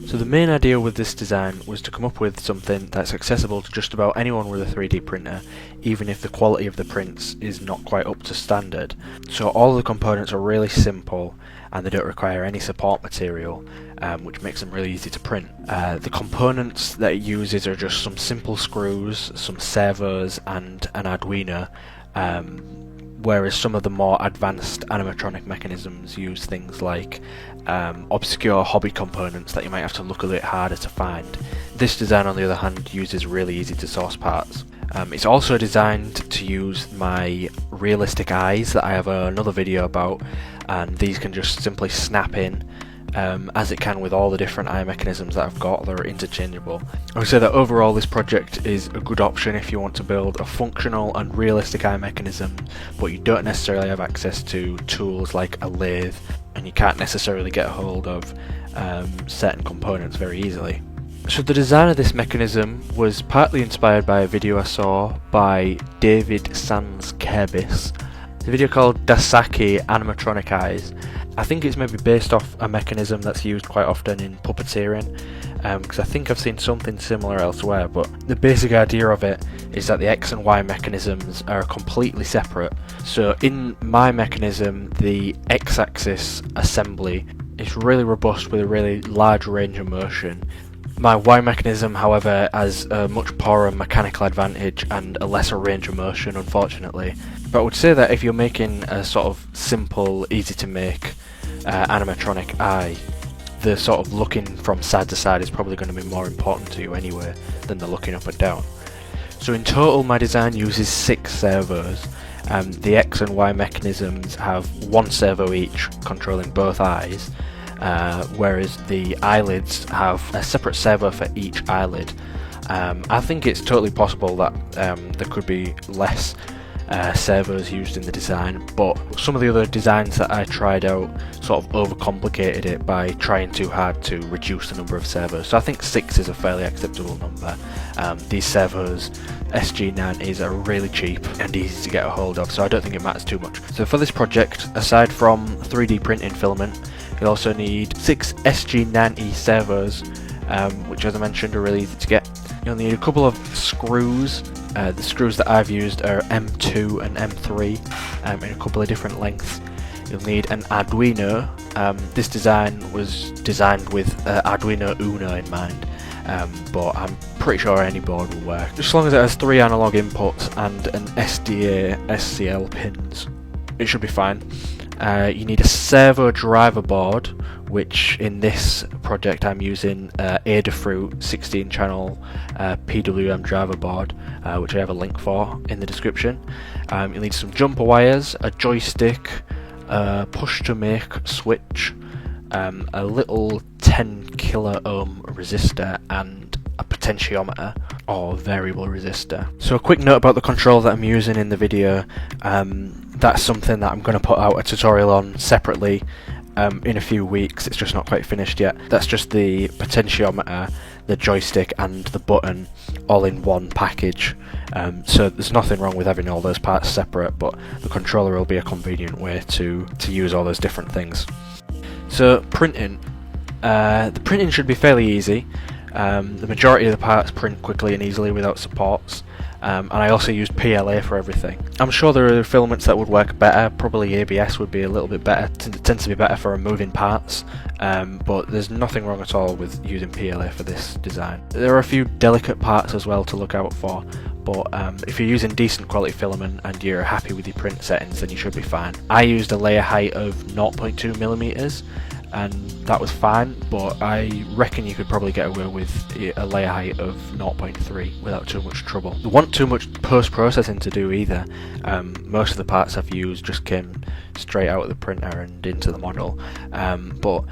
So the main idea with this design was to come up with something that's accessible to just about anyone with a 3D printer, even if the quality of the prints is not quite up to standard. So all of the components are really simple and they don't require any support material, which makes them really easy to print. The components that it uses are just some simple screws, some servos and an Arduino, whereas some of the more advanced animatronic mechanisms use things like obscure hobby components that you might have to look a bit harder to find. This design, on the other hand, uses really easy to source parts. It's also designed to use my realistic eyes that I have another video about, and these can just simply snap in as it can with all the different eye mechanisms that I've got. They're interchangeable. I would say that overall this project is a good option if you want to build a functional and realistic eye mechanism, but you don't necessarily have access to tools like a lathe, and you can't necessarily get a hold of certain components very easily. So the design of this mechanism was partly inspired by a video I saw by David Sans Kerbis. It's a video called Dasaki Animatronic Eyes. I think it's maybe based off a mechanism that's used quite often in puppeteering, because I think I've seen something similar elsewhere, but the basic idea of it is that the X and Y mechanisms are completely separate. So in my mechanism, the X-axis assembly is really robust with a really large range of motion. My Y mechanism, however, has a much poorer mechanical advantage and a lesser range of motion, unfortunately. But I would say that if you're making a sort of simple, easy to make animatronic eye, the sort of looking from side to side is probably going to be more important to you anyway than the looking up and down. So in total my design uses 6 servos. The X and Y mechanisms have 1 servo each controlling both eyes, whereas the eyelids have a separate servo for each eyelid. I think it's totally possible that there could be less servos used in the design, but some of the other designs that I tried out sort of overcomplicated it by trying too hard to reduce the number of servos. So I think 6 is a fairly acceptable number. These servos, SG90s, are really cheap and easy to get a hold of, so I don't think it matters too much. So for this project, aside from 3D printing filament, you'll also need 6 SG90 servos, which, as I mentioned, are really easy to get. You'll need a couple of screws. The screws that I've used are M2 and M3 in a couple of different lengths. You'll need an Arduino. This design was designed with Arduino Uno in mind, but I'm pretty sure any board will work. Just as long as it has 3 analog inputs and an SDA SCL pins, it should be fine. You need a servo driver board, which in this project I'm using Adafruit 16 channel PWM driver board, which I have a link for in the description. You'll need some jumper wires, a joystick, a push to make switch, a little 10 kilo ohm resistor, and a potentiometer or variable resistor. So a quick note about the control that I'm using in the video. That's something that I'm going to put out a tutorial on separately in a few weeks. It's just not quite finished yet. That's just the potentiometer, the joystick and the button all in one package. So there's nothing wrong with having all those parts separate, but the controller will be a convenient way to use all those different things. So printing. The printing should be fairly easy. The majority of the parts print quickly and easily without supports. And I also used PLA for everything. I'm sure there are filaments that would work better. Probably ABS would be a little bit better. It tends to be better for removing parts, but there's nothing wrong at all with using PLA for this design. There are a few delicate parts as well to look out for, but if you're using decent quality filament and you're happy with your print settings, then you should be fine. I used a layer height of 0.2 millimeters, and that was fine, but I reckon you could probably get away with a layer height of 0.3 without too much trouble. You want too much post-processing to do either. Most of the parts I've used just came straight out of the printer and into the model, but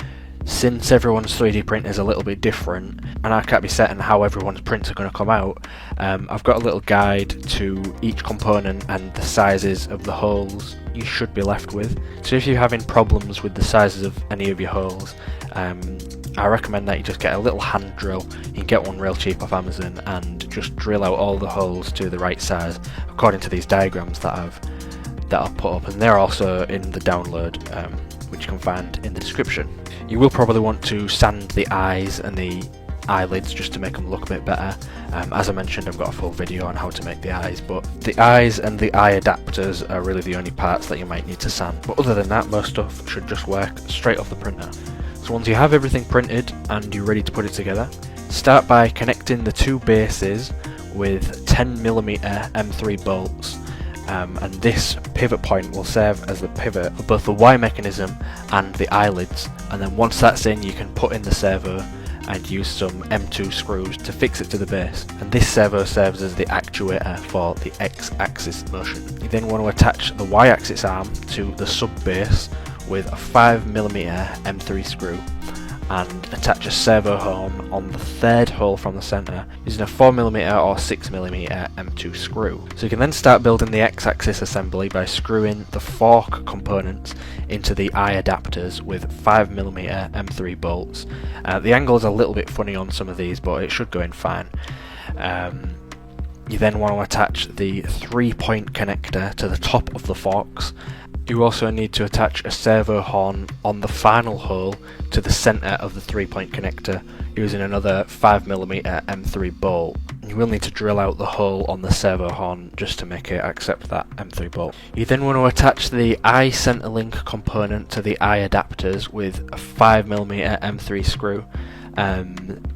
since everyone's 3D print is a little bit different and I can't be certain how everyone's prints are going to come out, I've got a little guide to each component and the sizes of the holes you should be left with. So if you're having problems with the sizes of any of your holes, I recommend that you just get a little hand drill. You can get one real cheap off Amazon and just drill out all the holes to the right size according to these diagrams that I'll put up, and they're also in the download which you can find in the description. You will probably want to sand the eyes and the eyelids just to make them look a bit better. As I mentioned, I've got a full video on how to make the eyes, but the eyes and the eye adapters are really the only parts that you might need to sand. But other than that, most stuff should just work straight off the printer. So once you have everything printed and you're ready to put it together, start by connecting the two bases with 10mm M3 bolts, and this pivot point will serve as the pivot of both the Y mechanism and the eyelids, and then once that's in, you can put in the servo and use some M2 screws to fix it to the base, and this servo serves as the actuator for the X-axis motion. You then want to attach the Y-axis arm to the sub-base with a 5mm M3 screw and attach a servo horn on the third hole from the centre using a 4mm or 6mm M2 screw. So you can then start building the X-axis assembly by screwing the fork components into the eye adapters with 5mm M3 bolts. The angle is a little bit funny on some of these, but it should go in fine. You then want to attach the 3-point connector to the top of the forks. You also need to attach a servo horn on the final hole to the centre of the 3-point connector using another 5mm M3 bolt. You will need to drill out the hole on the servo horn just to make it accept that M3 bolt. You then want to attach the eye centre link component to the eye adapters with a 5mm M3 screw.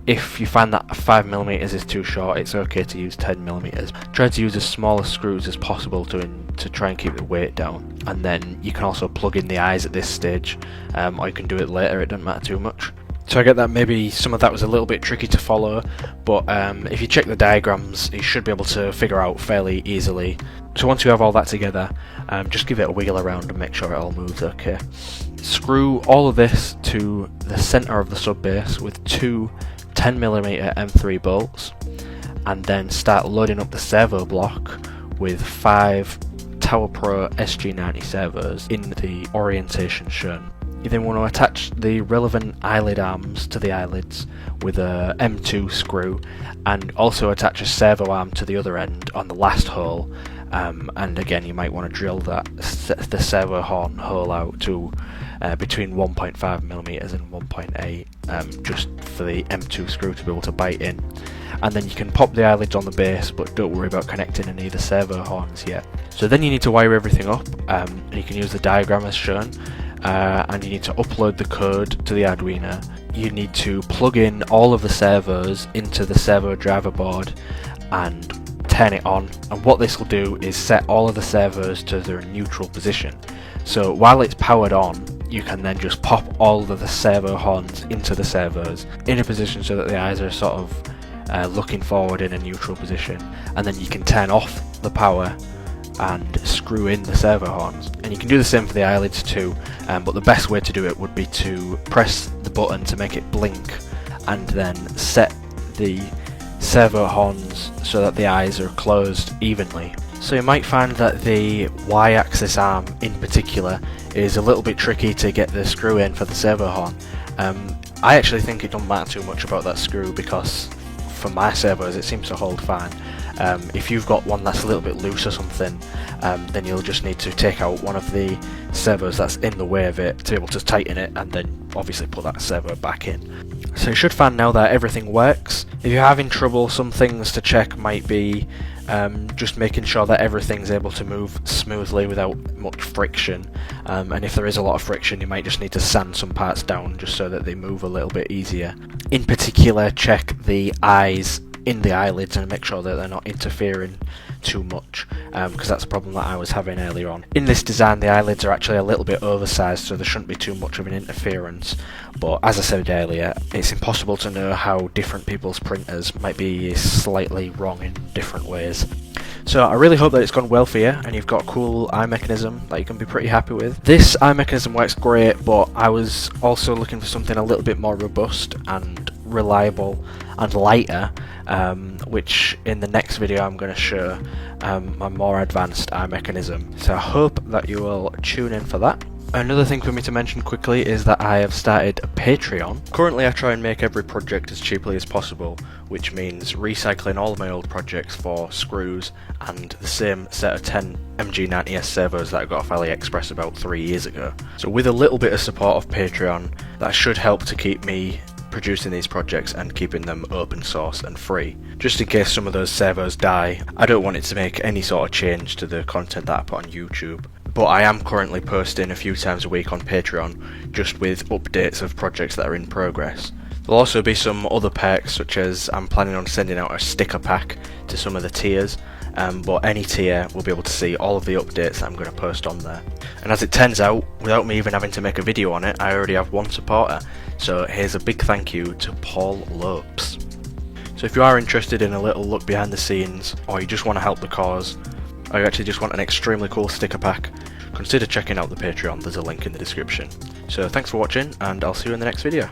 If you find that 5mm is too short, it's okay to use 10mm. Try to use as small screws as possible to try and keep the weight down. And then you can also plug in the eyes at this stage, or you can do it later, it doesn't matter too much. So I get that maybe some of that was a little bit tricky to follow, but if you check the diagrams, you should be able to figure out fairly easily. So once you have all that together, just give it a wiggle around and make sure it all moves okay. Screw all of this to the centre of the sub base with two 10mm M3 bolts, and then start loading up the servo block with 5 Tower Pro SG90 servos in the orientation shown. You then want to attach the relevant eyelid arms to the eyelids with a M2 screw, and also attach a servo arm to the other end on the last hole. And again, you might want to drill the servo horn hole out to between 1.5mm and 1.8, just for the M2 screw to be able to bite in. And then you can pop the eyelids on the base, but don't worry about connecting any of the servo horns yet. So then you need to wire everything up, and you can use the diagram as shown, and you need to upload the code to the Arduino. You need to plug in all of the servos into the servo driver board and turn it on, and what this will do is set all of the servos to their neutral position. So while it's powered on, you can then just pop all of the servo horns into the servos in a position so that the eyes are sort of looking forward in a neutral position, and then you can turn off the power and screw in the servo horns. And you can do the same for the eyelids too, but the best way to do it would be to press the button to make it blink and then set the servo horns so that the eyes are closed evenly. So you might find that the Y-axis arm in particular is a little bit tricky to get the screw in for the servo horn. I actually think it don't matter too much about that screw, because for my servos it seems to hold fine. If you've got one that's a little bit loose or something, then you'll just need to take out one of the servos that's in the way of it to be able to tighten it, and then obviously put that servo back in. So you should find now that everything works. If you're having trouble, some things to check might be just making sure that everything's able to move smoothly without much friction, and if there is a lot of friction, you might just need to sand some parts down just so that they move a little bit easier. In particular, check the eyes in the eyelids and make sure that they're not interfering too much, because that's a problem that I was having earlier on. In this design, the eyelids are actually a little bit oversized, so there shouldn't be too much of an interference, but as I said earlier, it's impossible to know how different people's printers might be slightly wrong in different ways. So I really hope that it's gone well for you and you've got a cool eye mechanism that you can be pretty happy with. This eye mechanism works great, but I was also looking for something a little bit more robust and reliable and lighter, which in the next video I'm going to show my more advanced eye mechanism. So I hope that you will tune in for that. Another thing for me to mention quickly is that I have started a Patreon. Currently I try and make every project as cheaply as possible, which means recycling all of my old projects for screws and the same set of 10 MG90S servos that I got off AliExpress about 3 years ago. So with a little bit of support of Patreon, that should help to keep me producing these projects and keeping them open source and free. Just in case some of those servos die, I don't want it to make any sort of change to the content that I put on YouTube. But I am currently posting a few times a week on Patreon, just with updates of projects that are in progress. There'll also be some other perks, such as I'm planning on sending out a sticker pack to some of the tiers, but any tier will be able to see all of the updates that I'm going to post on there. And as it turns out, without me even having to make a video on it, I already have one supporter, so here's a big thank you to Paul Lopes. So if you are interested in a little look behind the scenes, or you just want to help the cause, or you actually just want an extremely cool sticker pack, consider checking out the Patreon. There's a link in the description. So thanks for watching, and I'll see you in the next video.